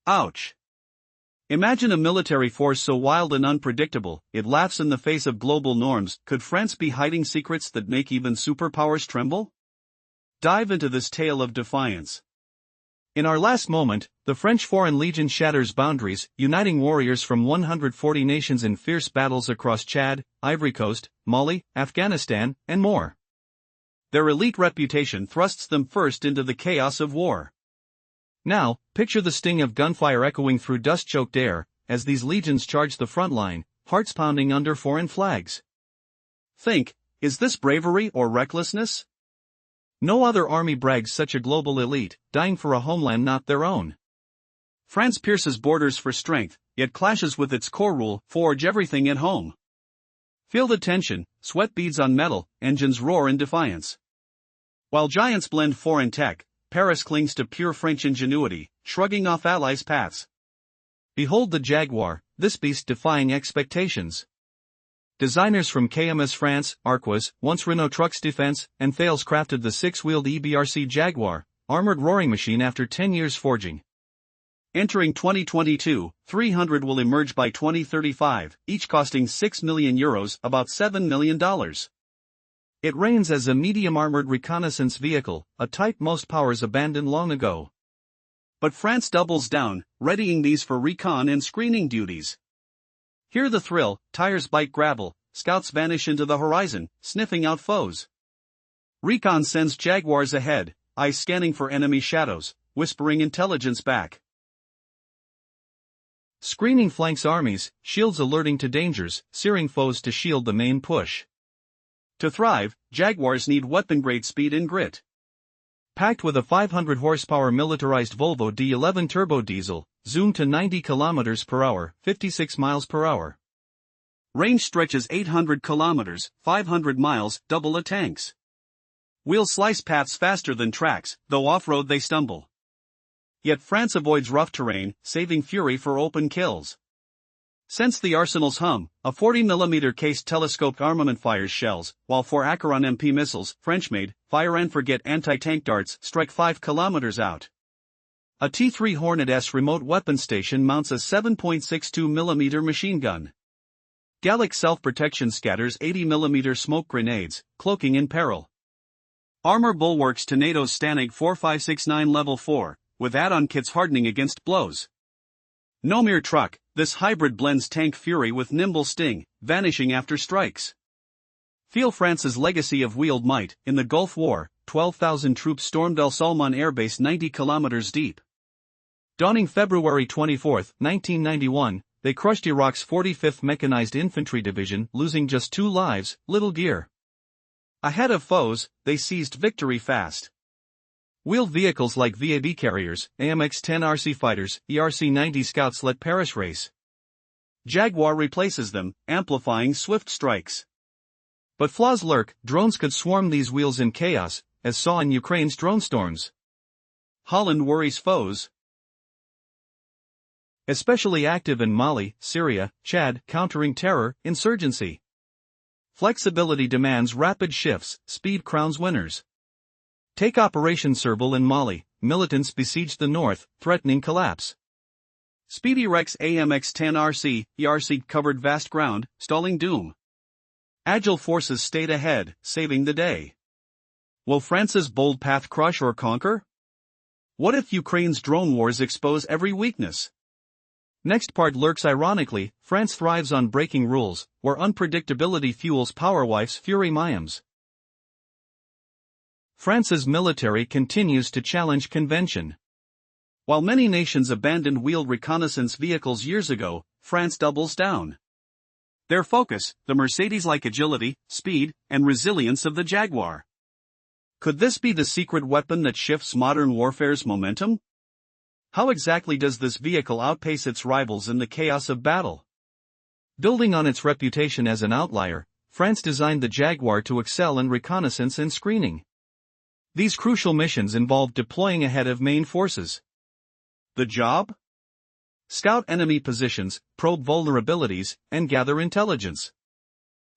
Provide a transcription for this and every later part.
Ouch! Imagine a military force so wild and unpredictable, it laughs in the face of global norms. Could France be hiding secrets that make even superpowers tremble? Dive into this tale of defiance. In our last moment, the French Foreign Legion shatters boundaries, uniting warriors from 140 nations in fierce battles across Chad, Ivory Coast, Mali, Afghanistan, and more. Their elite reputation thrusts them first into the chaos of war. Now, picture the sting of gunfire echoing through dust-choked air, as these legions charge the front line, hearts pounding under foreign flags. Think, is this bravery or recklessness? No other army brags such a global elite, dying for a homeland not their own. France pierces borders for strength, yet clashes with its core rule: forge everything at home. Feel the tension, sweat beads on metal, engines roar in defiance. While giants blend foreign tech, Paris clings to pure French ingenuity, shrugging off allies' paths. Behold the Jaguar, this beast defying expectations. Designers from KMS France, Arquois, once Renault Trucks Defense, and Thales crafted the six-wheeled EBRC Jaguar, armored roaring machine after 10 years forging. Entering 2022, 300 will emerge by 2035, each costing €6 million, about $7 million. It reigns as a medium-armored reconnaissance vehicle, a type most powers abandoned long ago. But France doubles down, readying these for recon and screening duties. Hear the thrill: tires bite gravel, scouts vanish into the horizon, sniffing out foes. Recon sends Jaguars ahead, eyes scanning for enemy shadows, whispering intelligence back. Screening flanks armies, shields alerting to dangers, searing foes to shield the main push. To thrive, Jaguars need weapon-grade speed and grit. Packed with a 500 horsepower militarized Volvo D11 turbo diesel, zoomed to 90 km per hour, 56 miles per hour. Range stretches 800 km, 500 miles, double a tank's. Wheels slice paths faster than tracks, though off-road they stumble. Yet France avoids rough terrain, saving fury for open kills. Sense the arsenal's hum: a 40mm cased telescoped armament fires shells, while 4 Acheron MP missiles, French-made, fire and forget anti-tank darts, strike 5 km out. A T-3 Hornet S remote weapon station mounts a 7.62mm machine gun. Gallic self-protection scatters 80mm smoke grenades, cloaking in peril. Armor bulwarks to NATO's Stanig 4569 Level 4, with add-on kits hardening against blows. No mere truck, this hybrid blends tank fury with nimble sting, vanishing after strikes. Feel France's legacy of wheeled might. In the Gulf War, 12,000 troops stormed El Salman Air Base 90 kilometers deep. Dawning February 24, 1991, they crushed Iraq's 45th Mechanized Infantry Division, losing just 2 lives, little gear. Ahead of foes, they seized victory fast. Wheeled vehicles like VAB carriers, AMX-10 RC fighters, ERC-90 scouts let Paris race. Jaguar replaces them, amplifying swift strikes. But flaws lurk: drones could swarm these wheels in chaos, as saw in Ukraine's drone storms. Holland worries foes. Especially active in Mali, Syria, Chad, countering terror, insurgency. Flexibility demands rapid shifts, speed crowns winners. Take Operation Serval in Mali, militants besieged the north, threatening collapse. Speedy Rex AMX-10 RC, ERC covered vast ground, stalling doom. Agile forces stayed ahead, saving the day. Will France's bold path crush or conquer? What if Ukraine's drone wars expose every weakness? Next part lurks ironically: France thrives on breaking rules, where unpredictability fuels Powerwife's fury mayhems. France's military continues to challenge convention. While many nations abandoned wheeled reconnaissance vehicles years ago, France doubles down. Their focus: the Mercedes-like agility, speed, and resilience of the Jaguar. Could this be the secret weapon that shifts modern warfare's momentum? How exactly does this vehicle outpace its rivals in the chaos of battle? Building on its reputation as an outlier, France designed the Jaguar to excel in reconnaissance and screening. These crucial missions involve deploying ahead of main forces. The job? Scout enemy positions, probe vulnerabilities, and gather intelligence.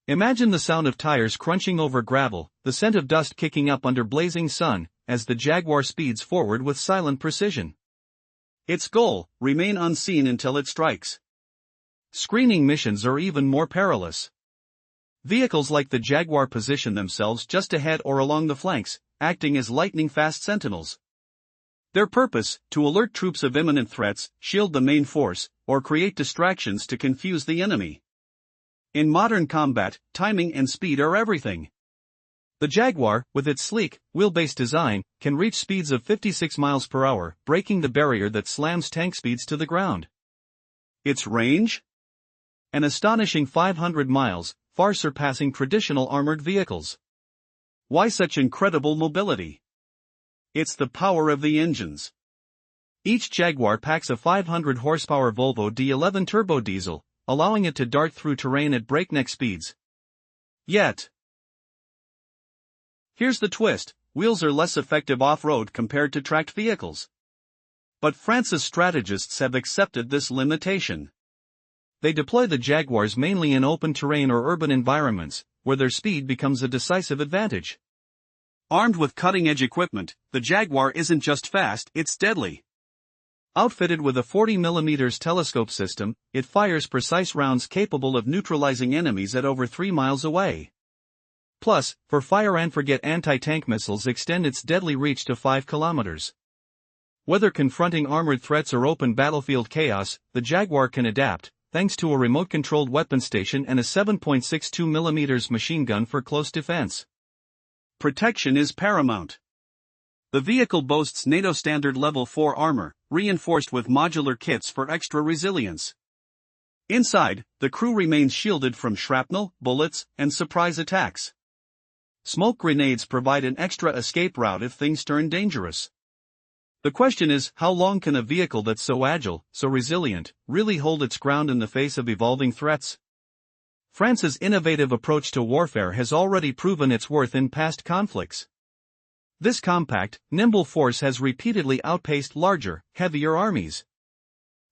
Imagine the sound of tires crunching over gravel, the scent of dust kicking up under blazing sun, as the Jaguar speeds forward with silent precision. Its goal, remain unseen until it strikes. Screening missions are even more perilous. Vehicles like the Jaguar position themselves just ahead or along the flanks, acting as lightning-fast sentinels. Their purpose, to alert troops of imminent threats, shield the main force, or create distractions to confuse the enemy. In modern combat, timing and speed are everything. The Jaguar, with its sleek, wheelbase design, can reach speeds of 56 miles per hour, breaking the barrier that slams tank speeds to the ground. Its range? An astonishing 500 miles, far surpassing traditional armored vehicles. Why such incredible mobility? It's the power of the engines. Each Jaguar packs a 500 horsepower Volvo D11 turbo diesel, allowing it to dart through terrain at breakneck speeds. Yet, here's the twist: wheels are less effective off-road compared to tracked vehicles. But France's strategists have accepted this limitation. They deploy the Jaguars mainly in open terrain or urban environments, where their speed becomes a decisive advantage. Armed with cutting-edge equipment, the Jaguar isn't just fast, it's deadly. Outfitted with a 40mm telescope system, it fires precise rounds capable of neutralizing enemies at over 3 miles away. Plus, for fire-and-forget anti-tank missiles extend its deadly reach to 5 kilometers. Whether confronting armored threats or open battlefield chaos, the Jaguar can adapt, thanks to a remote-controlled weapon station and a 7.62mm machine gun for close defense. Protection is paramount. The vehicle boasts NATO Standard Level 4 armor, reinforced with modular kits for extra resilience. Inside, the crew remains shielded from shrapnel, bullets, and surprise attacks. Smoke grenades provide an extra escape route if things turn dangerous. The question is, how long can a vehicle that's so agile, so resilient, really hold its ground in the face of evolving threats? France's innovative approach to warfare has already proven its worth in past conflicts. This compact, nimble force has repeatedly outpaced larger, heavier armies.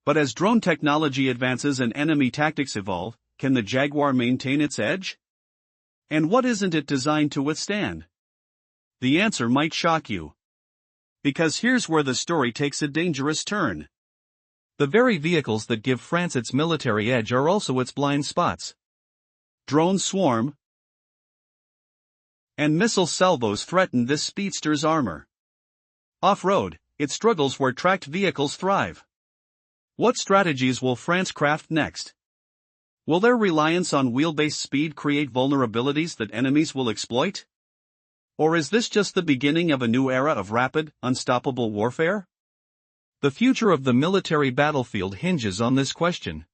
But as drone technology advances and enemy tactics evolve, can the Jaguar maintain its edge? And what isn't it designed to withstand? The answer might shock you. Because here's where the story takes a dangerous turn. The very vehicles that give France its military edge are also its blind spots. Drones swarm, and missile salvos threaten this speedster's armor. Off-road, it struggles where tracked vehicles thrive. What strategies will France craft next? Will their reliance on wheelbase speed create vulnerabilities that enemies will exploit? Or is this just the beginning of a new era of rapid, unstoppable warfare? The future of the military battlefield hinges on this question.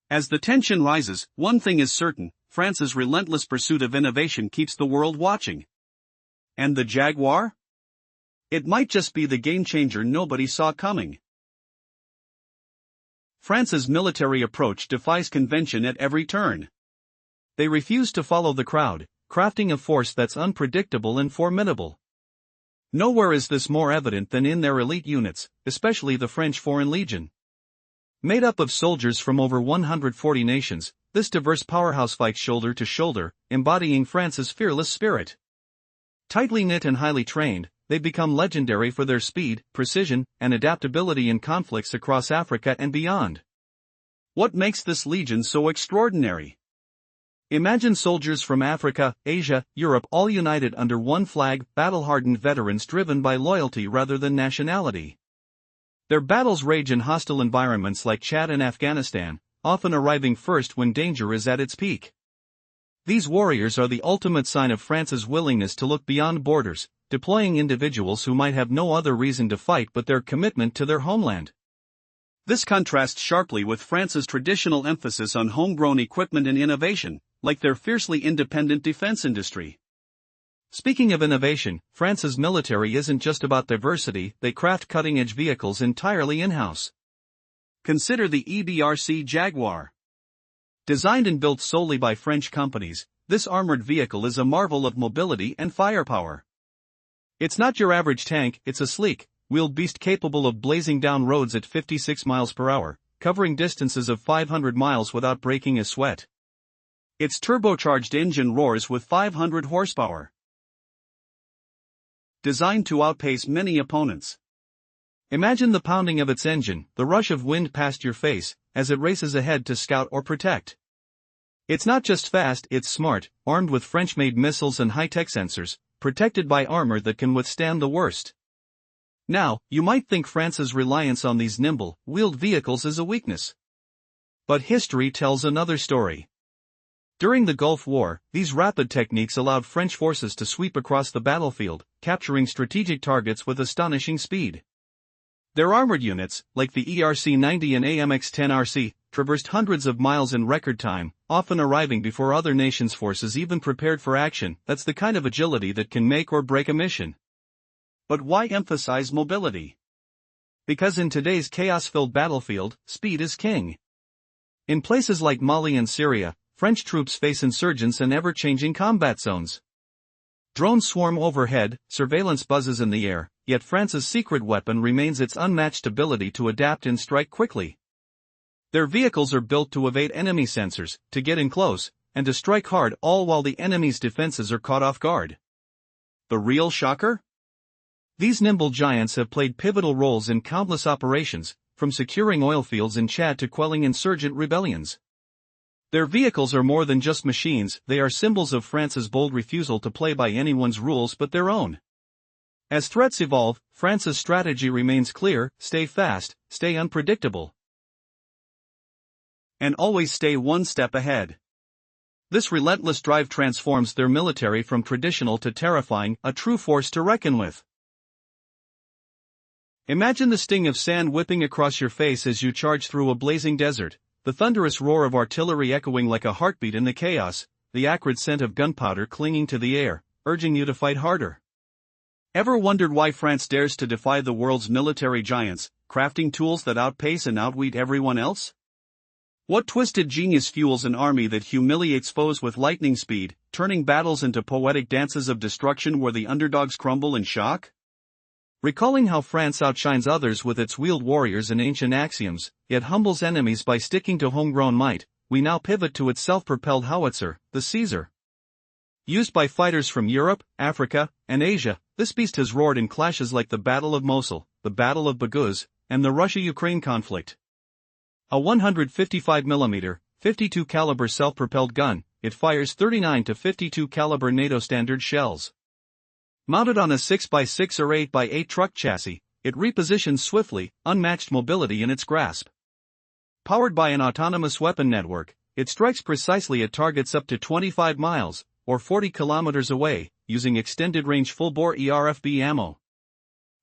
As the tension rises, one thing is certain: France's relentless pursuit of innovation keeps the world watching. And the Jaguar? It might just be the game-changer nobody saw coming. France's military approach defies convention at every turn. They refuse to follow the crowd, crafting a force that's unpredictable and formidable. Nowhere is this more evident than in their elite units, especially the French Foreign Legion. Made up of soldiers from over 140 nations, this diverse powerhouse fights shoulder to shoulder, embodying France's fearless spirit. Tightly knit and highly trained, they become legendary for their speed, precision, and adaptability in conflicts across Africa and beyond. What makes this legion so extraordinary? Imagine soldiers from Africa, Asia, Europe all united under one flag, battle-hardened veterans driven by loyalty rather than nationality. Their battles rage in hostile environments like Chad and Afghanistan, often arriving first when danger is at its peak. These warriors are the ultimate sign of France's willingness to look beyond borders, deploying individuals who might have no other reason to fight but their commitment to their homeland. This contrasts sharply with France's traditional emphasis on homegrown equipment and innovation, like their fiercely independent defense industry. Speaking of innovation, France's military isn't just about diversity, they craft cutting-edge vehicles entirely in-house. Consider the EBRC Jaguar. Designed and built solely by French companies, this armored vehicle is a marvel of mobility and firepower. It's not your average tank, it's a sleek, wheeled beast capable of blazing down roads at 56 miles per hour, covering distances of 500 miles without breaking a sweat. Its turbocharged engine roars with 500 horsepower. Designed to outpace many opponents. Imagine the pounding of its engine, the rush of wind past your face, as it races ahead to scout or protect. It's not just fast, it's smart, armed with French-made missiles and high-tech sensors, protected by armor that can withstand the worst. Now, you might think France's reliance on these nimble, wheeled vehicles is a weakness. But history tells another story. During the Gulf War, these rapid techniques allowed French forces to sweep across the battlefield, capturing strategic targets with astonishing speed. Their armored units, like the ERC-90 and AMX-10RC, traversed hundreds of miles in record time, often arriving before other nations' forces even prepared for action. That's the kind of agility that can make or break a mission. But why emphasize mobility? Because in today's chaos-filled battlefield, speed is king. In places like Mali and Syria, French troops face insurgents and ever-changing combat zones. Drones swarm overhead, surveillance buzzes in the air, yet France's secret weapon remains its unmatched ability to adapt and strike quickly. Their vehicles are built to evade enemy sensors, to get in close, and to strike hard, all while the enemy's defenses are caught off guard. The real shocker? These nimble giants have played pivotal roles in countless operations, from securing oil fields in Chad to quelling insurgent rebellions. Their vehicles are more than just machines, they are symbols of France's bold refusal to play by anyone's rules but their own. As threats evolve, France's strategy remains clear: stay fast, stay unpredictable, and always stay one step ahead. This relentless drive transforms their military from traditional to terrifying, a true force to reckon with. Imagine the sting of sand whipping across your face as you charge through a blazing desert, the thunderous roar of artillery echoing like a heartbeat in the chaos, the acrid scent of gunpowder clinging to the air, urging you to fight harder. Ever wondered why France dares to defy the world's military giants, crafting tools that outpace and outwit everyone else? What twisted genius fuels an army that humiliates foes with lightning speed, turning battles into poetic dances of destruction where the underdogs crumble in shock? Recalling how France outshines others with its wheeled warriors and ancient axioms, yet humbles enemies by sticking to homegrown might, we now pivot to its self-propelled howitzer, the Caesar. Used by fighters from Europe, Africa, and Asia, this beast has roared in clashes like the Battle of Mosul, the Battle of Baghouz, and the Russia-Ukraine conflict. A 155mm, 52 caliber self-propelled gun, it fires 39 to 52 caliber NATO standard shells. Mounted on a 6x6 or 8x8 truck chassis, it repositions swiftly, unmatched mobility in its grasp. Powered by an autonomous weapon network, it strikes precisely at targets up to 25 miles, or 40 kilometers away, using extended-range full-bore ERFB ammo.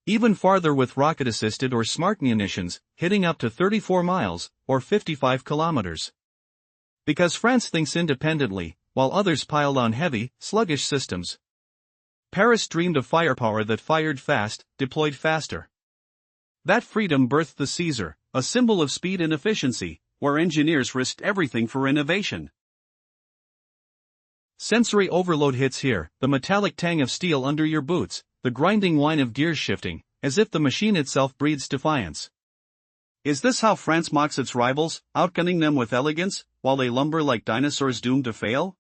Even farther with rocket-assisted or smart munitions, hitting up to 34 miles, or 55 kilometers. Because France thinks independently, while others piled on heavy, sluggish systems. Paris dreamed of firepower that fired fast, deployed faster. That freedom birthed the Caesar, a symbol of speed and efficiency, where engineers risked everything for innovation. Sensory overload hits here, the metallic tang of steel under your boots, the grinding whine of gears shifting, as if the machine itself breathes defiance. Is this how France mocks its rivals, outgunning them with elegance, while they lumber like dinosaurs doomed to fail?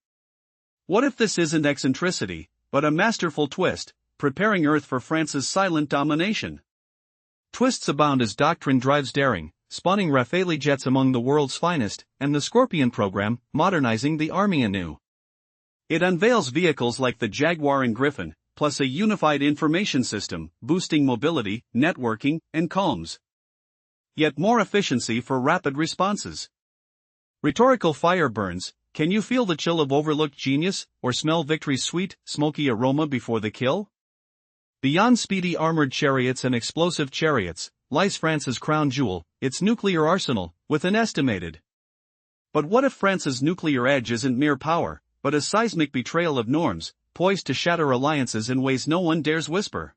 What if this isn't eccentricity, but a masterful twist, preparing Earth for France's silent domination? Twists abound as doctrine drives daring, spawning Rafale jets among the world's finest, and the Scorpion program, modernizing the army anew. It unveils vehicles like the Jaguar and Griffin, plus a unified information system, boosting mobility, networking, and comms. Yet more efficiency for rapid responses. Rhetorical fire burns. Can you feel the chill of overlooked genius, or smell victory's sweet, smoky aroma before the kill? Beyond speedy armored chariots and explosive chariots, lies France's crown jewel, its nuclear arsenal, with an estimated. But what if France's nuclear edge isn't mere power, but a seismic betrayal of norms, poised to shatter alliances in ways no one dares whisper?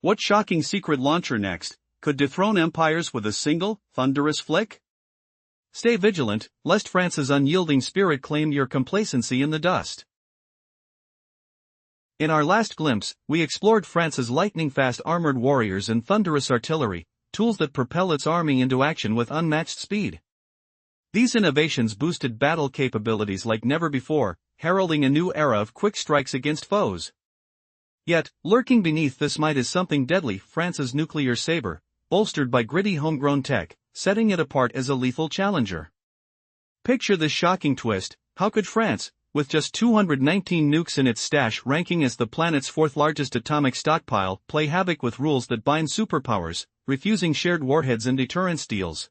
What shocking secret launcher next could dethrone empires with a single, thunderous flick? Stay vigilant, lest France's unyielding spirit claim your complacency in the dust. In our last glimpse, we explored France's lightning-fast armored warriors and thunderous artillery, tools that propel its army into action with unmatched speed. These innovations boosted battle capabilities like never before, heralding a new era of quick strikes against foes. Yet, lurking beneath this might is something deadly: France's nuclear saber, bolstered by gritty homegrown tech, setting it apart as a lethal challenger. Picture this shocking twist: how could France, with just 219 nukes in its stash ranking as the planet's fourth-largest atomic stockpile, play havoc with rules that bind superpowers, refusing shared warheads and deterrence deals?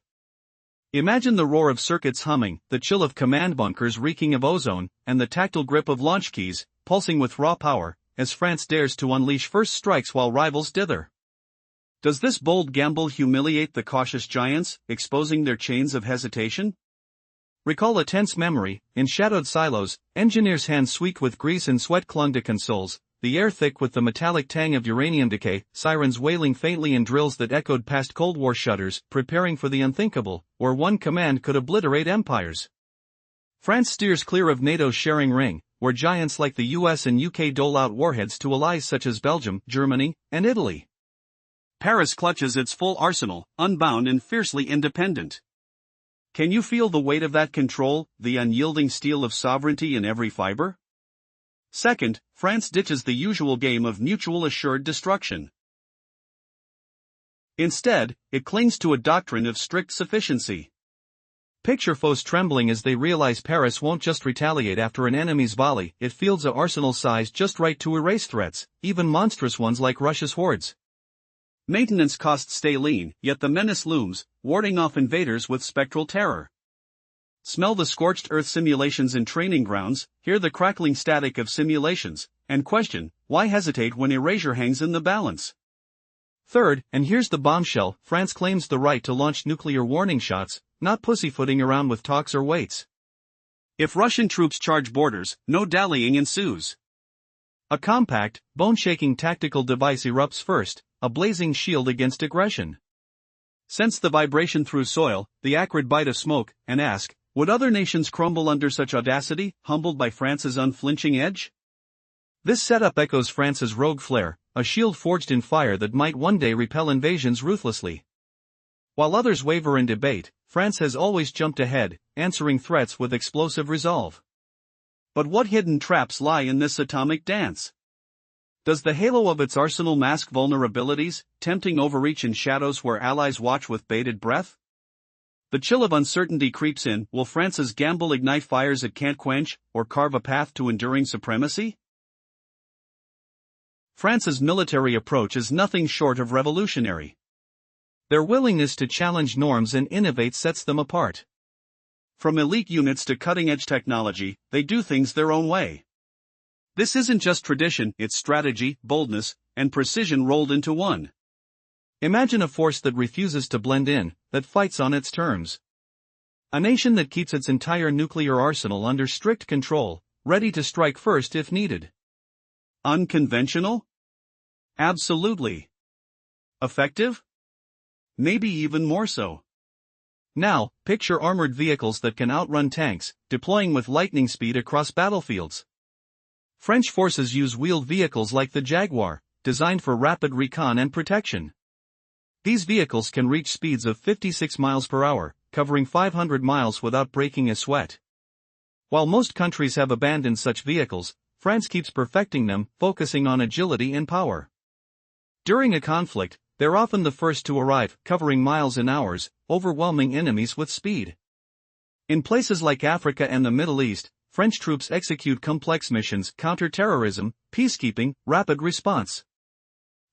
Imagine the roar of circuits humming, the chill of command bunkers reeking of ozone, and the tactile grip of launch keys, pulsing with raw power, as France dares to unleash first strikes while rivals dither. Does this bold gamble humiliate the cautious giants, exposing their chains of hesitation? Recall a tense memory: in shadowed silos, engineers' hands sweet with grease and sweat clung to consoles, the air thick with the metallic tang of uranium decay, sirens wailing faintly in drills that echoed past Cold War shudders, preparing for the unthinkable, where one command could obliterate empires. France steers clear of NATO's sharing ring, where giants like the US and UK dole out warheads to allies such as Belgium, Germany, and Italy. Paris clutches its full arsenal, unbound and fiercely independent. Can you feel the weight of that control, the unyielding steel of sovereignty in every fiber? Second, France ditches the usual game of mutual assured destruction. Instead, it clings to a doctrine of strict sufficiency. Picture foes trembling as they realize Paris won't just retaliate after an enemy's volley, it fields an arsenal size just right to erase threats, even monstrous ones like Russia's hordes. Maintenance costs stay lean, yet the menace looms, warding off invaders with spectral terror. Smell the scorched earth simulations in training grounds, hear the crackling static of simulations, and question, why hesitate when erasure hangs in the balance? Third, and here's the bombshell: France claims the right to launch nuclear warning shots, not pussyfooting around with talks or waits. If Russian troops charge borders, no dallying ensues. A compact, bone-shaking tactical device erupts first, a blazing shield against aggression. Sense the vibration through soil, the acrid bite of smoke, and ask, would other nations crumble under such audacity, humbled by France's unflinching edge? This setup echoes France's rogue flair, a shield forged in fire that might one day repel invasions ruthlessly. While others waver in debate, France has always jumped ahead, answering threats with explosive resolve. But what hidden traps lie in this atomic dance? Does the halo of its arsenal mask vulnerabilities, tempting overreach in shadows where allies watch with bated breath? The chill of uncertainty creeps in: will France's gamble ignite fires it can't quench, or carve a path to enduring supremacy? France's military approach is nothing short of revolutionary. Their willingness to challenge norms and innovate sets them apart. From elite units to cutting-edge technology, they do things their own way. This isn't just tradition, it's strategy, boldness, and precision rolled into one. Imagine a force that refuses to blend in, that fights on its terms. A nation that keeps its entire nuclear arsenal under strict control, ready to strike first if needed. Unconventional? Absolutely. Effective? Maybe even more so. Now, picture armored vehicles that can outrun tanks, deploying with lightning speed across battlefields. French forces use wheeled vehicles like the Jaguar, designed for rapid recon and protection. These vehicles can reach speeds of 56 miles per hour, covering 500 miles without breaking a sweat. While most countries have abandoned such vehicles, France keeps perfecting them, focusing on agility and power. During a conflict, they're often the first to arrive, covering miles in hours, overwhelming enemies with speed. In places like Africa and the Middle East, French troops execute complex missions: counter-terrorism, peacekeeping, rapid response.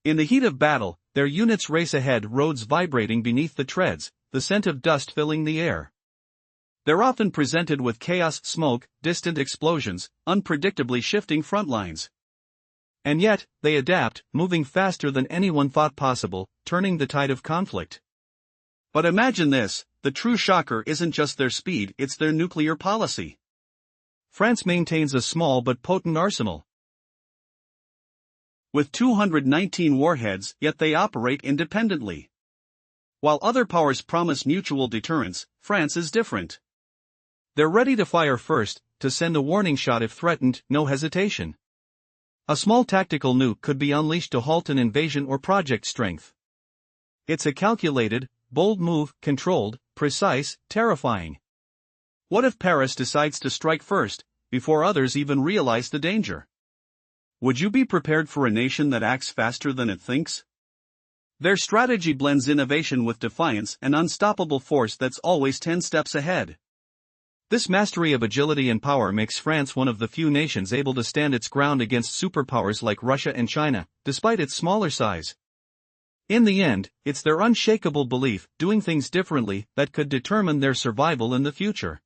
In the heat of battle, their units race ahead, roads vibrating beneath the treads, the scent of dust filling the air. They're often presented with chaos, smoke, distant explosions, unpredictably shifting front lines. And yet, they adapt, moving faster than anyone thought possible, turning the tide of conflict. But imagine this: the true shocker isn't just their speed, it's their nuclear policy. France maintains a small but potent arsenal. With 219 warheads, yet they operate independently. While other powers promise mutual deterrence, France is different. They're ready to fire first, to send a warning shot if threatened, no hesitation. A small tactical nuke could be unleashed to halt an invasion or project strength. It's a calculated, bold move, controlled, precise, terrifying. What if Paris decides to strike first, before others even realize the danger? Would you be prepared for a nation that acts faster than it thinks? Their strategy blends innovation with defiance and unstoppable force that's always 10 steps ahead. This mastery of agility and power makes France one of the few nations able to stand its ground against superpowers like Russia and China, despite its smaller size. In the end, it's their unshakable belief, doing things differently, that could determine their survival in the future.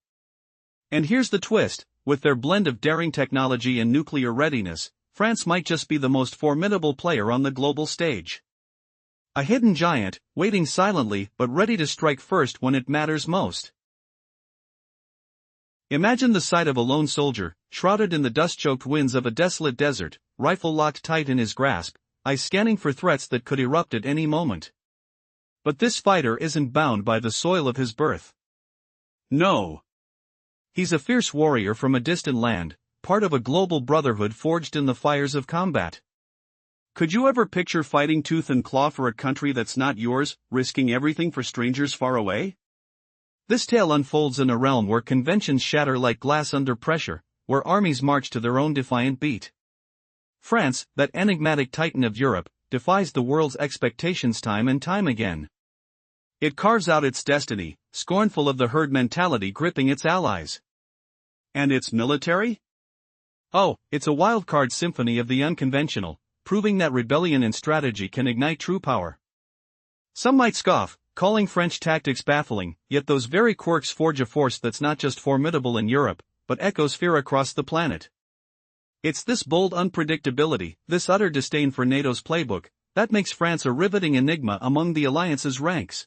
And here's the twist, with their blend of daring technology and nuclear readiness, France might just be the most formidable player on the global stage. A hidden giant, waiting silently but ready to strike first when it matters most. Imagine the sight of a lone soldier, shrouded in the dust-choked winds of a desolate desert, rifle locked tight in his grasp, eyes scanning for threats that could erupt at any moment. But this fighter isn't bound by the soil of his birth. No. He's a fierce warrior from a distant land, part of a global brotherhood forged in the fires of combat. Could you ever picture fighting tooth and claw for a country that's not yours, risking everything for strangers far away? This tale unfolds in a realm where conventions shatter like glass under pressure, where armies march to their own defiant beat. France, that enigmatic titan of Europe, defies the world's expectations time and time again. It carves out its destiny, scornful of the herd mentality gripping its allies. And its military? Oh, it's a wild-card symphony of the unconventional, proving that rebellion and strategy can ignite true power. Some might scoff, calling French tactics baffling, yet those very quirks forge a force that's not just formidable in Europe, but echoes fear across the planet. It's this bold unpredictability, this utter disdain for NATO's playbook, that makes France a riveting enigma among the alliance's ranks.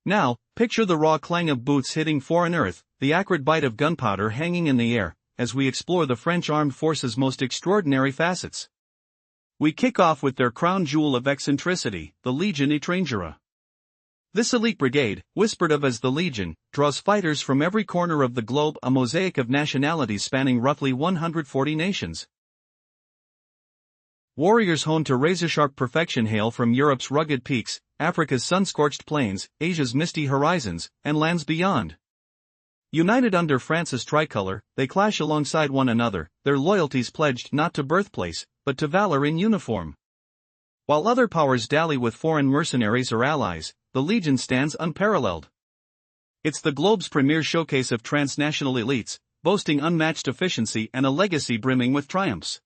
Now, picture the raw clang of boots hitting foreign earth, the acrid bite of gunpowder hanging in the air, as we explore the French armed forces' most extraordinary facets. We kick off with their crown jewel of eccentricity, the Légion étrangère. This elite brigade, whispered of as the Legion, draws fighters from every corner of the globe, a mosaic of nationalities spanning roughly 140 nations. Warriors honed to razor-sharp perfection hail from Europe's rugged peaks, Africa's sun-scorched plains, Asia's misty horizons, and lands beyond. United under France's tricolor, they clash alongside one another, their loyalties pledged not to birthplace, but to valor in uniform. While other powers dally with foreign mercenaries or allies, the Legion stands unparalleled. It's the globe's premier showcase of transnational elites, boasting unmatched efficiency and a legacy brimming with triumphs.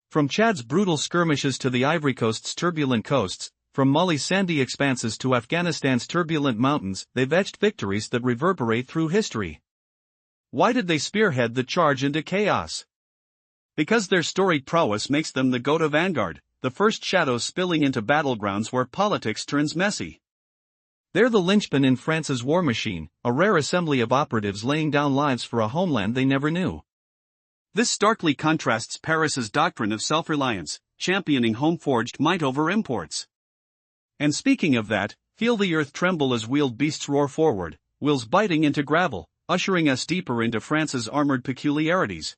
From Chad's brutal skirmishes to the Ivory Coast's turbulent coasts, from Mali's sandy expanses to Afghanistan's turbulent mountains, they've etched victories that reverberate through history. Why did they spearhead the charge into chaos? Because their storied prowess makes them the goat of vanguard, the first shadows spilling into battlegrounds where politics turns messy. They're the linchpin in France's war machine, a rare assembly of operatives laying down lives for a homeland they never knew. This starkly contrasts Paris's doctrine of self-reliance, championing home-forged might over imports. And speaking of that, feel the earth tremble as wheeled beasts roar forward, wheels biting into gravel, ushering us deeper into France's armored peculiarities.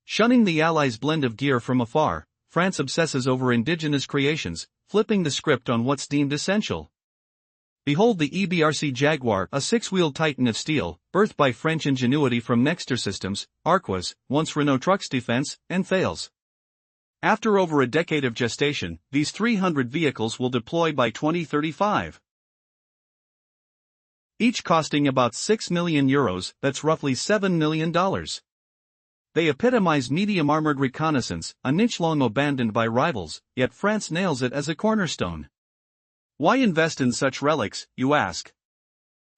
Shunning the Allies' blend of gear from afar, France obsesses over indigenous creations, flipping the script on what's deemed essential. Behold the EBRC Jaguar, a six-wheeled titan of steel, birthed by French ingenuity from Nexter Systems, Arquois, once Renault Trucks Defense, and Thales. After over a decade of gestation, these 300 vehicles will deploy by 2035. Each costing about €6 million, that's roughly $7 million. They epitomize medium-armored reconnaissance, a niche long abandoned by rivals, yet France nails it as a cornerstone. Why invest in such relics, you ask?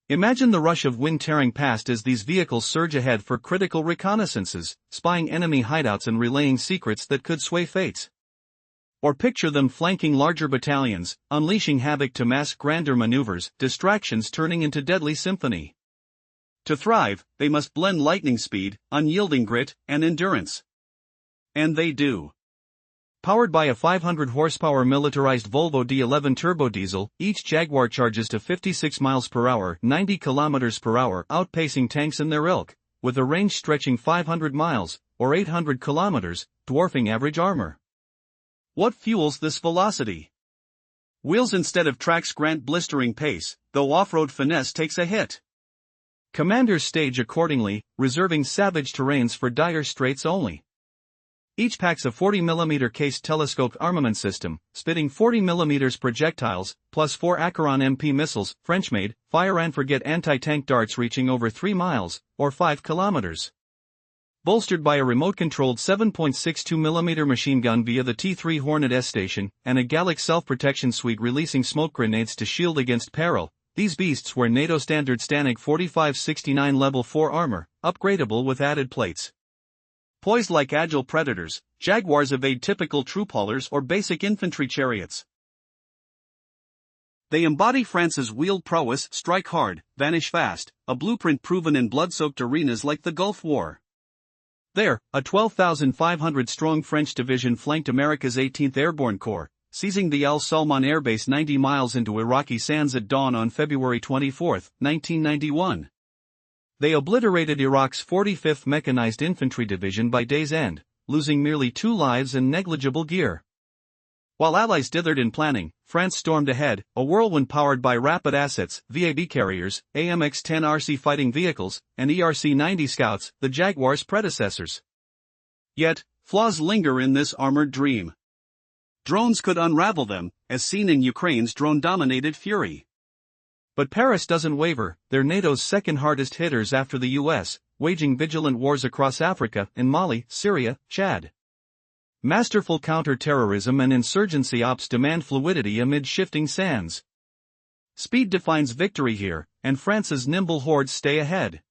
Imagine the rush of wind tearing past as these vehicles surge ahead for critical reconnaissances, spying enemy hideouts and relaying secrets that could sway fates. Or picture them flanking larger battalions, unleashing havoc to mask grander maneuvers, distractions turning into deadly symphony. To thrive, they must blend lightning speed, unyielding grit, and endurance. And they do. Powered by a 500-horsepower militarized Volvo D11 turbodiesel, each Jaguar charges to 56 miles per hour, 90 kilometers per hour, outpacing tanks in their ilk, with a range stretching 500 miles, or 800 kilometers, dwarfing average armor. What fuels this velocity? Wheels instead of tracks grant blistering pace, though off-road finesse takes a hit. Commanders stage accordingly, reserving savage terrains for dire straits only. Each packs a 40mm cased telescoped armament system, spitting 40mm projectiles, plus 4 Acheron MP missiles, French-made, fire-and-forget anti-tank darts reaching over 3 miles, or 5 kilometers. Bolstered by a remote-controlled 7.62mm machine gun via the T-3 Hornet S station, and a Gallic self-protection suite releasing smoke grenades to shield against peril, these beasts wear NATO standard Stanig 4569 Level 4 armor, upgradable with added plates. Poised like agile predators, Jaguars evade typical troop haulers or basic infantry chariots. They embody France's wheeled prowess, strike hard, vanish fast, a blueprint proven in blood-soaked arenas like the Gulf War. There, a 12,500-strong French division flanked America's 18th Airborne Corps, seizing the Al Salman Air Base 90 miles into Iraqi sands at dawn on February 24, 1991. They obliterated Iraq's 45th Mechanized Infantry Division by day's end, losing merely 2 lives and negligible gear. While Allies dithered in planning, France stormed ahead, a whirlwind powered by Rapid Assets, VAB carriers, AMX-10RC fighting vehicles, and ERC-90 Scouts, the Jaguar's predecessors. Yet, flaws linger in this armored dream. Drones could unravel them, as seen in Ukraine's drone-dominated fury. But Paris doesn't waver, they're NATO's second hardest hitters after the US, waging vigilant wars across Africa, in Mali, Syria, Chad. Masterful counter-terrorism and insurgency ops demand fluidity amid shifting sands. Speed defines victory here, and France's nimble hordes stay ahead.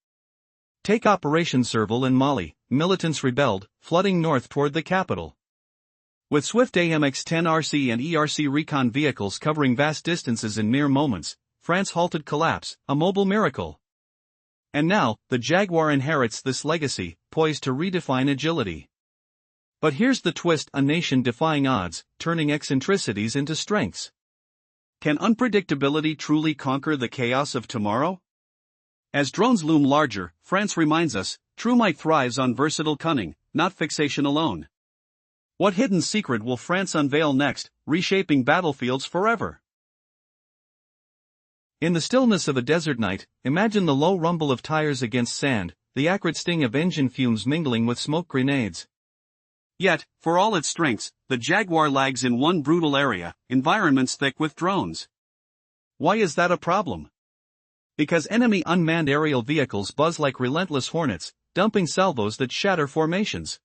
Take Operation Serval in Mali, militants rebelled, flooding north toward the capital. With swift AMX-10RC and ERC recon vehicles covering vast distances in mere moments, France halted collapse, a mobile miracle. And now, the Jaguar inherits this legacy, poised to redefine agility. But here's the twist: a nation defying odds, turning eccentricities into strengths. Can unpredictability truly conquer the chaos of tomorrow? As drones loom larger, France reminds us, true might thrives on versatile cunning, not fixation alone. What hidden secret will France unveil next, reshaping battlefields forever? In the stillness of a desert night, imagine the low rumble of tires against sand, the acrid sting of engine fumes mingling with smoke grenades. Yet, for all its strengths, the Jaguar lags in one brutal area: environments thick with drones. Why is that a problem? Because enemy unmanned aerial vehicles buzz like relentless hornets, dumping salvos that shatter formations.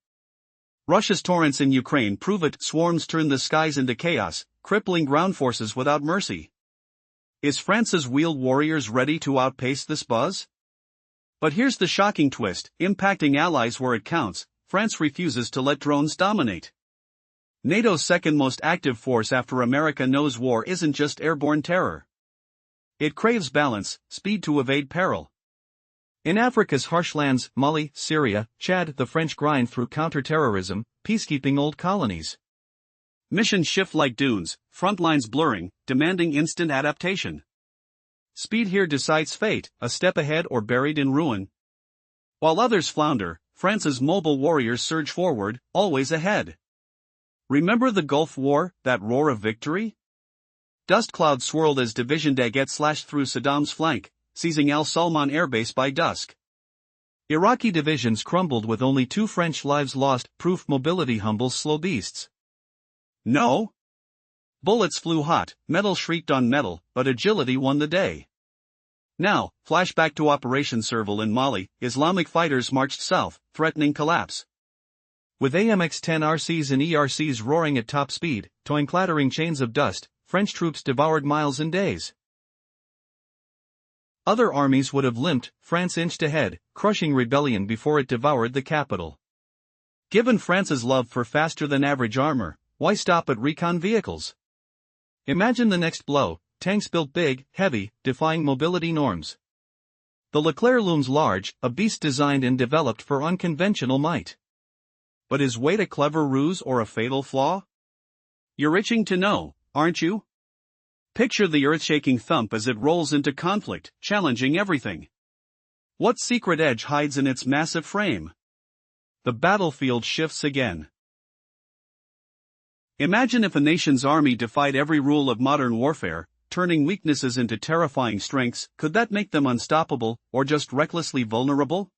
Russia's torrents in Ukraine prove it. Swarms turn the skies into chaos, crippling ground forces without mercy. Is France's wheeled warriors ready to outpace this buzz? But here's the shocking twist: impacting allies where it counts, France refuses to let drones dominate. NATO's second most active force after America knows war isn't just airborne terror. It craves balance, speed to evade peril. In Africa's harsh lands, Mali, Syria, Chad, the French grind through counter-terrorism, peacekeeping old colonies. Missions shift like dunes, front lines blurring, demanding instant adaptation. Speed here decides fate, a step ahead or buried in ruin. While others flounder, France's mobile warriors surge forward, always ahead. Remember the Gulf War, that roar of victory? Dust clouds swirled as Division Daguet slashed through Saddam's flank, seizing Al Salman airbase by dusk. Iraqi divisions crumbled with only 2 French lives lost, proof mobility humbles slow beasts. No. Bullets flew hot, metal shrieked on metal, but agility won the day. Now, flashback to Operation Serval in Mali, Islamic fighters marched south, threatening collapse. With AMX-10RCs and ERCs roaring at top speed, towing clattering chains of dust, French troops devoured miles in days. Other armies would have limped, France inched ahead, crushing rebellion before it devoured the capital. Given France's love for faster-than-average armor, why stop at recon vehicles? Imagine the next blow: tanks built big, heavy, defying mobility norms. The Leclerc looms large, a beast designed and developed for unconventional might. But is weight a clever ruse or a fatal flaw? You're itching to know, aren't you? Picture the earth-shaking thump as it rolls into conflict, challenging everything. What secret edge hides in its massive frame? The battlefield shifts again. Imagine if a nation's army defied every rule of modern warfare, turning weaknesses into terrifying strengths. Could that make them unstoppable, or just recklessly vulnerable?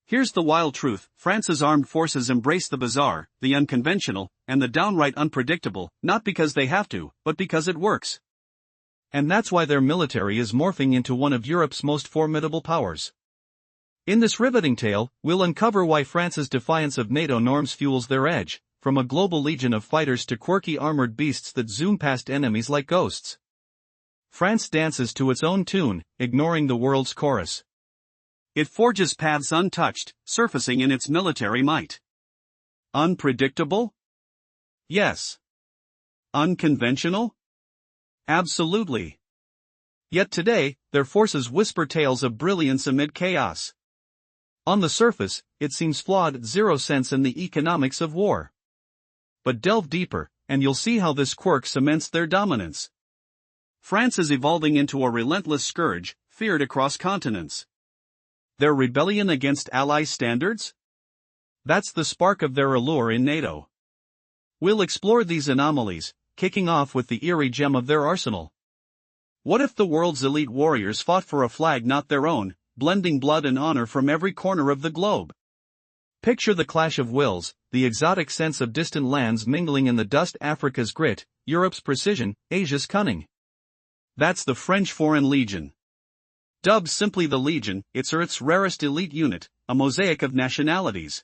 Here's the wild truth: France's armed forces embrace the bizarre, the unconventional, and the downright unpredictable, not because they have to, but because it works. And that's why their military is morphing into one of Europe's most formidable powers. In this riveting tale, we'll uncover why France's defiance of NATO norms fuels their edge, from a global legion of fighters to quirky armored beasts that zoom past enemies like ghosts. France dances to its own tune, ignoring the world's chorus. It forges paths untouched, surfacing in its military might. Unpredictable? Yes. Unconventional? Absolutely. Yet today, their forces whisper tales of brilliance amid chaos. On the surface, it seems flawed, zero sense in the economics of war. But delve deeper, and you'll see how this quirk cements their dominance. France is evolving into a relentless scourge, feared across continents. Their rebellion against ally standards? That's the spark of their allure in NATO. We'll explore these anomalies, kicking off with the eerie gem of their arsenal. What if the world's elite warriors fought for a flag not their own, blending blood and honor from every corner of the globe? Picture the clash of wills, the exotic sense of distant lands mingling in the dust, Africa's grit, Europe's precision, Asia's cunning. That's the French Foreign Legion. Dubbed simply the Legion, it's Earth's rarest elite unit, a mosaic of nationalities.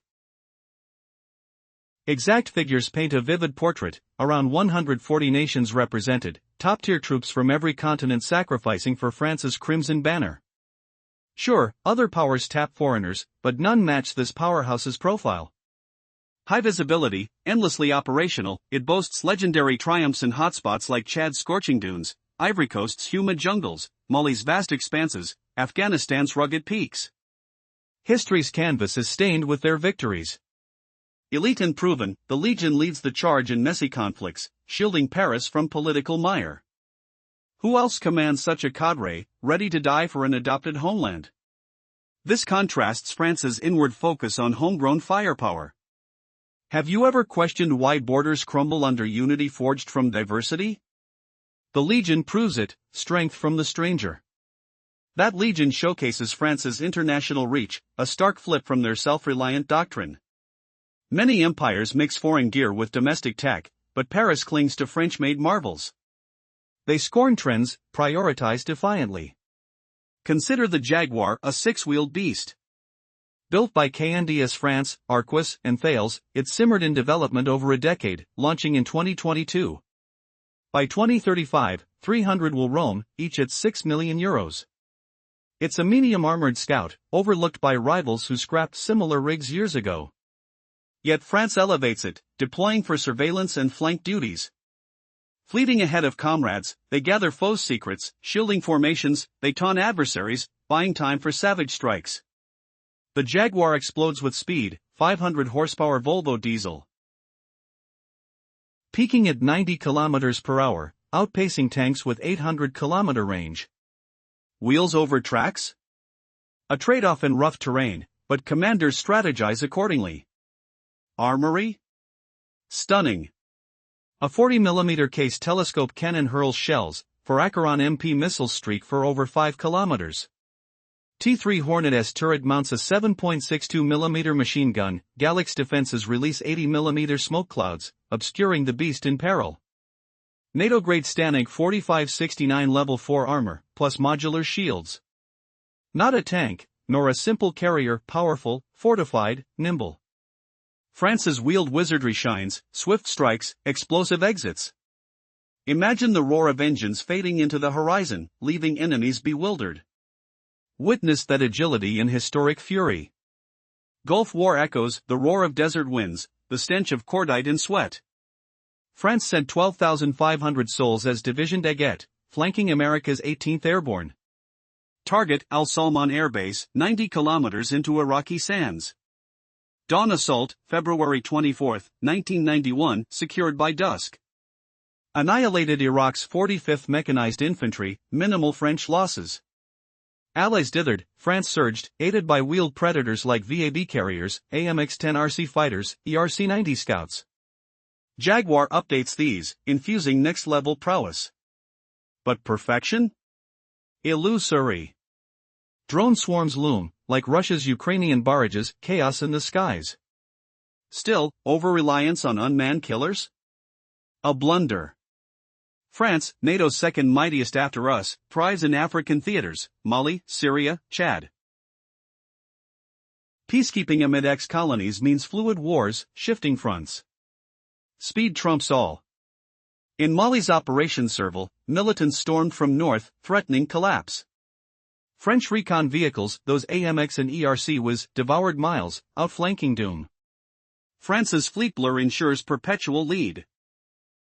Exact figures paint a vivid portrait, around 140 nations represented, top-tier troops from every continent sacrificing for France's crimson banner. Sure, other powers tap foreigners, but none match this powerhouse's profile. High visibility, endlessly operational, it boasts legendary triumphs in hotspots like Chad's scorching dunes, Ivory Coast's humid jungles, Mali's vast expanses, Afghanistan's rugged peaks. History's canvas is stained with their victories. Elite and proven, the Legion leads the charge in messy conflicts, shielding Paris from political mire. Who else commands such a cadre, ready to die for an adopted homeland? This contrasts France's inward focus on homegrown firepower. Have you ever questioned why borders crumble under unity forged from diversity? The Legion proves it, strength from the stranger. That Legion showcases France's international reach, a stark flip from their self-reliant doctrine. Many empires mix foreign gear with domestic tech, but Paris clings to French-made marvels. They scorn trends, prioritize defiantly. Consider the Jaguar, a six-wheeled beast. Built by KNDS France, Arquus, and Thales, it simmered in development over a decade, launching in 2022. By 2035, 300 will roam, each at €6 million. It's a medium-armored scout, overlooked by rivals who scrapped similar rigs years ago. Yet France elevates it, deploying for surveillance and flank duties. Fleeting ahead of comrades, they gather foes' secrets, shielding formations, they taunt adversaries, buying time for savage strikes. The Jaguar explodes with speed, 500 horsepower Volvo diesel. Peaking at 90 km per hour, outpacing tanks with 800 km range. Wheels over tracks? A trade-off in rough terrain, but commanders strategize accordingly. Armory? Stunning. A 40mm case telescope cannon hurls shells, for Acheron MP missiles streak for over 5 kilometers. T3 Hornet S turret mounts a 7.62mm machine gun, Galax defenses release 80mm smoke clouds, obscuring the beast in peril. NATO-grade Stanag 4569 Level 4 armor, plus modular shields. Not a tank, nor a simple carrier, powerful, fortified, nimble. France's wheeled wizardry shines, swift strikes, explosive exits. Imagine the roar of engines fading into the horizon, leaving enemies bewildered. Witness that agility in historic fury. Gulf War echoes, the roar of desert winds, the stench of cordite and sweat. France sent 12,500 souls as Division Daguet, flanking America's 18th Airborne. Target, Al Salman Air Base, 90 kilometers into Iraqi sands. Dawn assault, February 24, 1991, secured by dusk. Annihilated Iraq's 45th Mechanized Infantry, minimal French losses. Allies dithered, France surged, aided by wheeled predators like VAB carriers, AMX-10 RC fighters, ERC-90 scouts. Jaguar updates these, infusing next-level prowess. But perfection? Illusory. Drone swarms loom, like Russia's Ukrainian barrages, chaos in the skies. Still, over-reliance on unmanned killers? A blunder. France, NATO's second mightiest after us, prize in African theaters, Mali, Syria, Chad. Peacekeeping amid ex-colonies means fluid wars, shifting fronts. Speed trumps all. In Mali's Operation Serval, militants stormed from north, threatening collapse. French recon vehicles, those AMX and ERC-WAs, devoured miles, outflanking Doom. France's fleet blur ensures perpetual lead.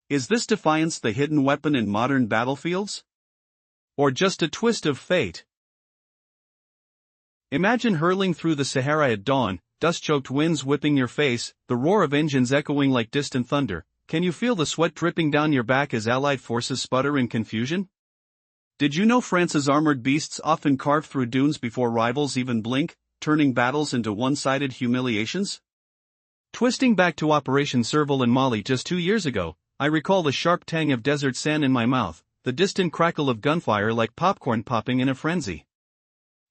Is this defiance the hidden weapon in modern battlefields? Or just a twist of fate? Imagine hurling through the Sahara at dawn, dust-choked winds whipping your face, the roar of engines echoing like distant thunder. Can you feel the sweat dripping down your back as Allied forces sputter in confusion? Did you know France's armored beasts often carve through dunes before rivals even blink, turning battles into one-sided humiliations? Twisting back to Operation Serval in Mali just 2 years ago, I recall the sharp tang of desert sand in my mouth, the distant crackle of gunfire like popcorn popping in a frenzy.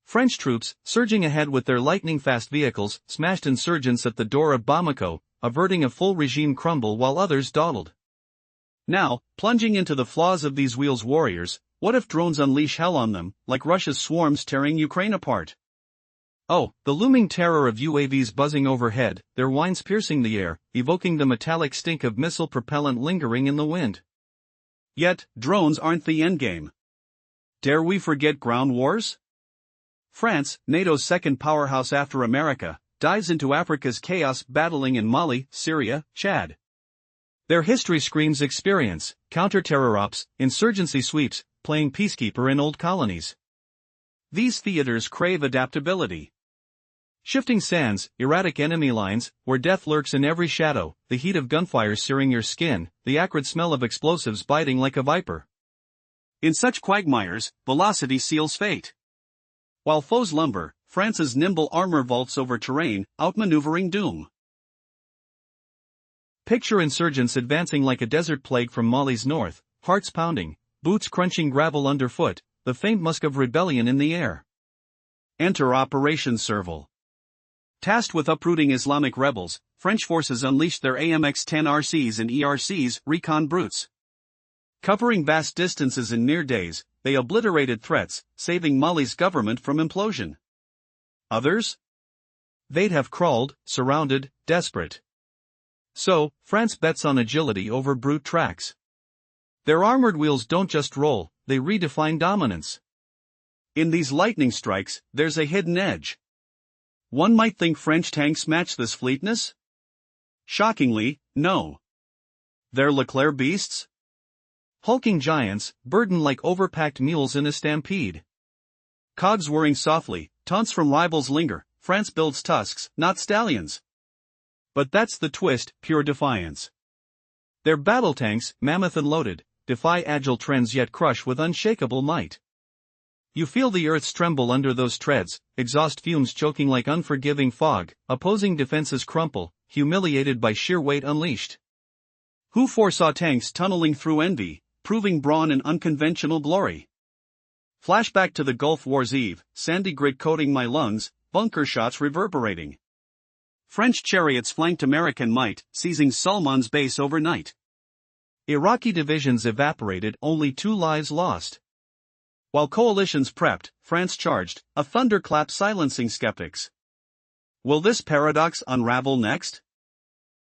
French troops, surging ahead with their lightning-fast vehicles, smashed insurgents at the door of Bamako, averting a full regime crumble while others dawdled. Now, plunging into the flaws of these wheels warriors, what if drones unleash hell on them, like Russia's swarms tearing Ukraine apart? Oh, the looming terror of UAVs buzzing overhead, their whines piercing the air, evoking the metallic stink of missile propellant lingering in the wind. Yet, drones aren't the endgame. Dare we forget ground wars? France, NATO's second powerhouse after America, dives into Africa's chaos battling in Mali, Syria, Chad. Their history screams experience, counter-terror ops, insurgency sweeps, playing peacekeeper in old colonies. These theaters crave adaptability. Shifting sands, erratic enemy lines, where death lurks in every shadow, the heat of gunfire searing your skin, the acrid smell of explosives biting like a viper. In such quagmires, velocity seals fate. While foes lumber, France's nimble armor vaults over terrain, outmaneuvering Doom. Picture insurgents advancing like a desert plague from Mali's north, hearts pounding, boots crunching gravel underfoot, the faint musk of rebellion in the air. Enter Operation Serval. Tasked with uprooting Islamic rebels, French forces unleashed their AMX-10 RCs and ERCs, recon brutes. Covering vast distances in near days, they obliterated threats, saving Mali's government from implosion. Others? They'd have crawled, surrounded, desperate. So, France bets on agility over brute tracks. Their armored wheels don't just roll, they redefine dominance. In these lightning strikes, there's a hidden edge. One might think French tanks match this fleetness? Shockingly, no. They're Leclerc beasts? Hulking giants, burdened like overpacked mules in a stampede. Cogs whirring softly, taunts from rivals linger, France builds tusks, not stallions. But that's the twist, pure defiance. Their battle tanks, mammoth and loaded, defy agile trends yet crush with unshakable might. You feel the earth tremble under those treads, exhaust fumes choking like unforgiving fog, opposing defenses crumple, humiliated by sheer weight unleashed. Who foresaw tanks tunneling through envy, proving brawn in unconventional glory? Flashback to the Gulf War's eve, sandy grit coating my lungs, bunker shots reverberating. French chariots flanked American might, seizing Salman's base overnight. Iraqi divisions evaporated, only 2 lives lost. While coalitions prepped, France charged, a thunderclap silencing skeptics. Will this paradox unravel next?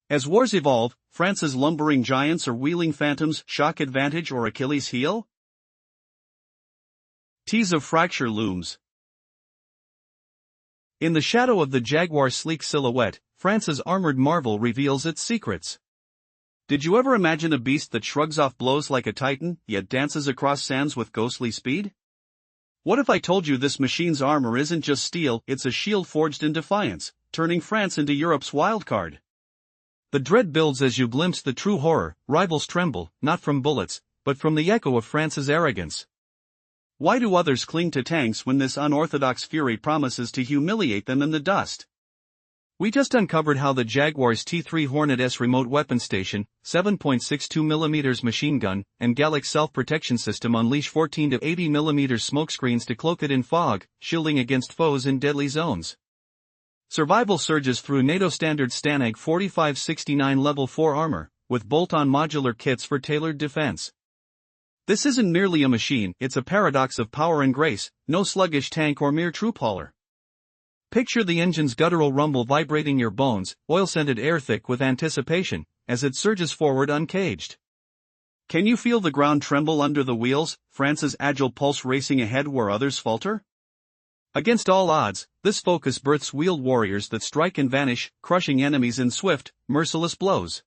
As wars evolve, France's lumbering giants or wheeling phantoms shock advantage or Achilles' heel? Tease of fracture looms. In the shadow of the Jaguar's sleek silhouette, France's armored marvel reveals its secrets. Did you ever imagine a beast that shrugs off blows like a titan, yet dances across sands with ghostly speed? What if I told you this machine's armor isn't just steel, it's a shield forged in defiance, turning France into Europe's wildcard? The dread builds as you glimpse the true horror, rivals tremble, not from bullets, but from the echo of France's arrogance. Why do others cling to tanks when this unorthodox fury promises to humiliate them in the dust? We just uncovered how the Jaguar's T3 Hornet S remote weapon station, 7.62mm machine gun, and Galax self-protection system unleash 14 to 80mm smokescreens to cloak it in fog, shielding against foes in deadly zones. Survival surges through NATO standard STANAG 4569 Level 4 armor, with bolt-on modular kits for tailored defense. This isn't merely a machine, it's a paradox of power and grace, no sluggish tank or mere troop hauler. Picture the engine's guttural rumble vibrating your bones, oil-scented air thick with anticipation, as it surges forward uncaged. Can you feel the ground tremble under the wheels, France's agile pulse racing ahead where others falter? Against all odds, this focus births wheeled warriors that strike and vanish, crushing enemies in swift, merciless blows.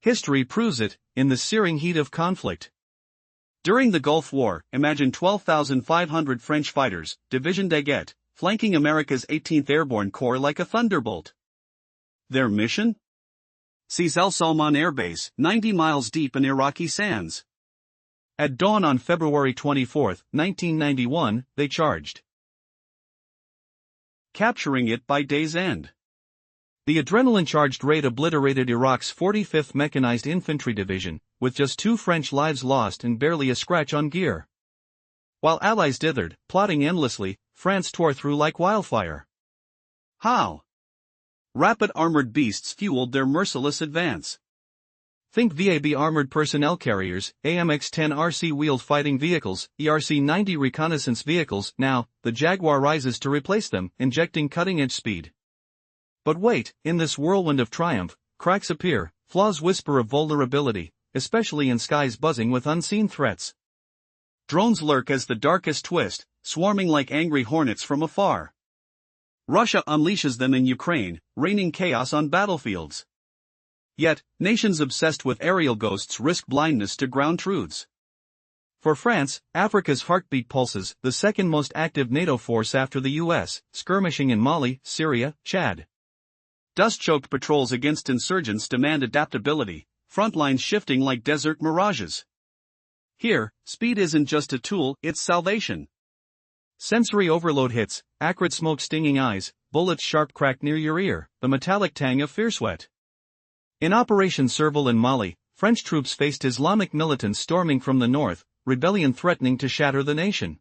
History proves it, in the searing heat of conflict. During the Gulf War, imagine 12,500 French fighters, Division Daguet, flanking America's 18th Airborne Corps like a thunderbolt. Their mission? Seize El Salman Air Base, 90 miles deep in Iraqi sands. At dawn on February 24, 1991, they charged, capturing it by day's end. The adrenaline-charged raid obliterated Iraq's 45th Mechanized Infantry Division, with just 2 French lives lost and barely a scratch on gear. While allies dithered, plotting endlessly, France tore through like wildfire. How? Rapid armored beasts fueled their merciless advance. Think VAB armored personnel carriers, AMX-10 RC wheeled fighting vehicles, ERC-90 reconnaissance vehicles. Now, the Jaguar rises to replace them, injecting cutting-edge speed. But wait, in this whirlwind of triumph, cracks appear, flaws whisper of vulnerability, especially in skies buzzing with unseen threats. Drones lurk as the darkest twist, swarming like angry hornets from afar. Russia unleashes them in Ukraine, raining chaos on battlefields. Yet, nations obsessed with aerial ghosts risk blindness to ground truths. For France, Africa's heartbeat pulses, the second most active NATO force after the US, skirmishing in Mali, Syria, Chad. Dust-choked patrols against insurgents demand adaptability, frontlines shifting like desert mirages. Here, speed isn't just a tool, it's salvation. Sensory overload hits, acrid smoke stinging eyes, bullets sharp crack near your ear, the metallic tang of fear sweat. In Operation Serval in Mali, French troops faced Islamic militants storming from the north, rebellion threatening to shatter the nation.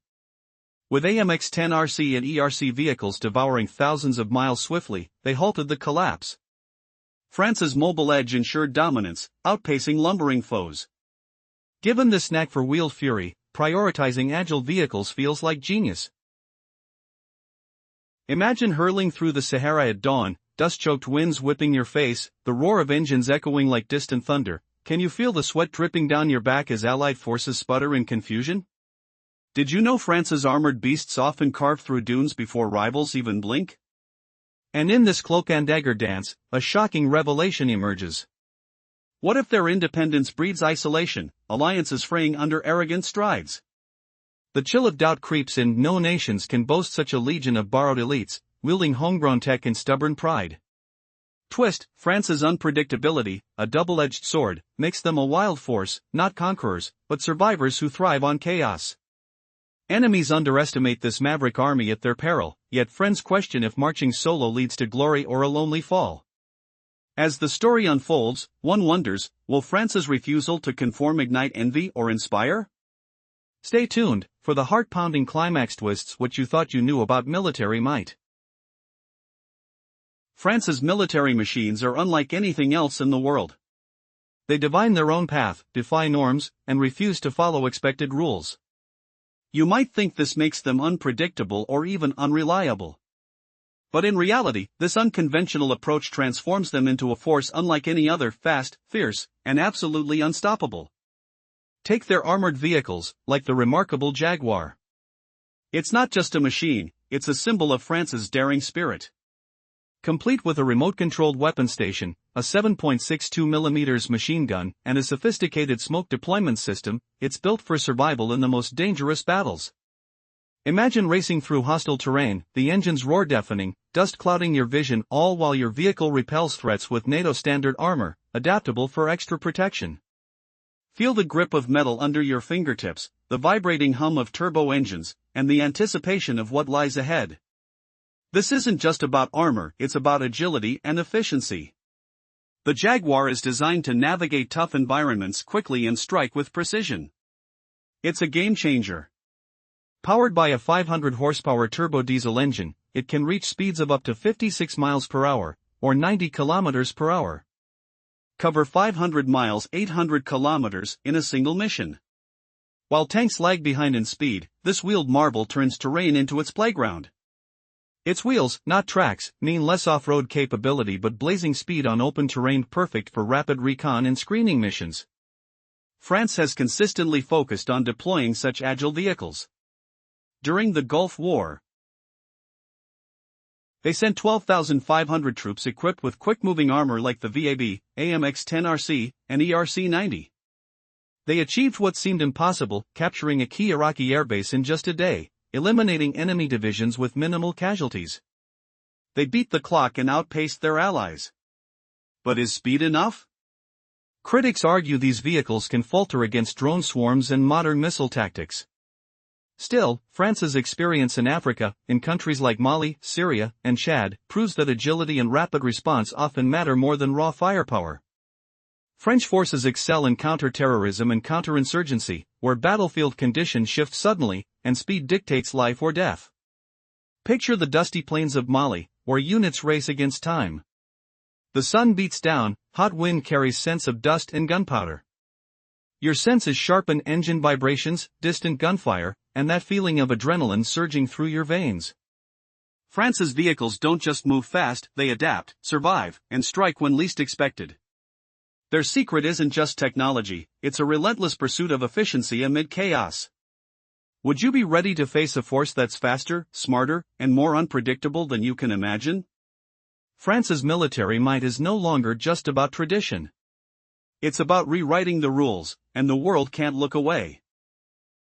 With AMX-10 RC and ERC vehicles devouring thousands of miles swiftly, they halted the collapse. France's mobile edge ensured dominance, outpacing lumbering foes. Given this knack for wheeled fury, prioritizing agile vehicles feels like genius. Imagine hurling through the Sahara at dawn, dust-choked winds whipping your face, the roar of engines echoing like distant thunder. Can you feel the sweat dripping down your back as Allied forces sputter in confusion? Did you know France's armored beasts often carve through dunes before rivals even blink? And in this cloak and dagger dance, a shocking revelation emerges. What if their independence breeds isolation, alliances fraying under arrogant strides? The chill of doubt creeps in. No nations can boast such a legion of borrowed elites, wielding homegrown tech and stubborn pride. Twist, France's unpredictability, a double-edged sword, makes them a wild force, not conquerors, but survivors who thrive on chaos. Enemies underestimate this maverick army at their peril, yet friends question if marching solo leads to glory or a lonely fall. As the story unfolds, one wonders, will France's refusal to conform ignite envy or inspire? Stay tuned, for the heart-pounding climax twists what you thought you knew about military might. France's military machines are unlike anything else in the world. They divine their own path, defy norms, and refuse to follow expected rules. You might think this makes them unpredictable or even unreliable. But in reality, this unconventional approach transforms them into a force unlike any other, fast, fierce, and absolutely unstoppable. Take their armored vehicles, like the remarkable Jaguar. It's not just a machine, it's a symbol of France's daring spirit. Complete with a remote-controlled weapon station, a 7.62mm machine gun, and a sophisticated smoke deployment system, it's built for survival in the most dangerous battles. Imagine racing through hostile terrain, the engine's roar deafening, dust clouding your vision, all while your vehicle repels threats with NATO standard armor, adaptable for extra protection. Feel the grip of metal under your fingertips, the vibrating hum of turbo engines, and the anticipation of what lies ahead. This isn't just about armor, it's about agility and efficiency. The Jaguar is designed to navigate tough environments quickly and strike with precision. It's a game changer. Powered by a 500 horsepower turbo diesel engine, it can reach speeds of up to 56 miles per hour, or 90 kilometers per hour. Cover 500 miles 800 kilometers in a single mission. While tanks lag behind in speed, this wheeled marvel turns terrain into its playground. Its wheels, not tracks, mean less off-road capability but blazing speed on open terrain, perfect for rapid recon and screening missions. France has consistently focused on deploying such agile vehicles. During the Gulf War, they sent 12,500 troops equipped with quick-moving armor like the VAB, AMX-10RC, and ERC-90. They achieved what seemed impossible, capturing a key Iraqi airbase in just a day, eliminating enemy divisions with minimal casualties. They beat the clock and outpaced their allies. But is speed enough? Critics argue these vehicles can falter against drone swarms and modern missile tactics. Still, France's experience in Africa, in countries like Mali, Syria, and Chad, proves that agility and rapid response often matter more than raw firepower. French forces excel in counter-terrorism and counterinsurgency, where battlefield conditions shift suddenly, and speed dictates life or death. Picture the dusty plains of Mali, where units race against time. The sun beats down, hot wind carries scents of dust and gunpowder. Your senses sharpen engine vibrations, distant gunfire, and that feeling of adrenaline surging through your veins. France's vehicles don't just move fast, they adapt, survive, and strike when least expected. Their secret isn't just technology, it's a relentless pursuit of efficiency amid chaos. Would you be ready to face a force that's faster, smarter, and more unpredictable than you can imagine? France's military might is no longer just about tradition. It's about rewriting the rules, and the world can't look away.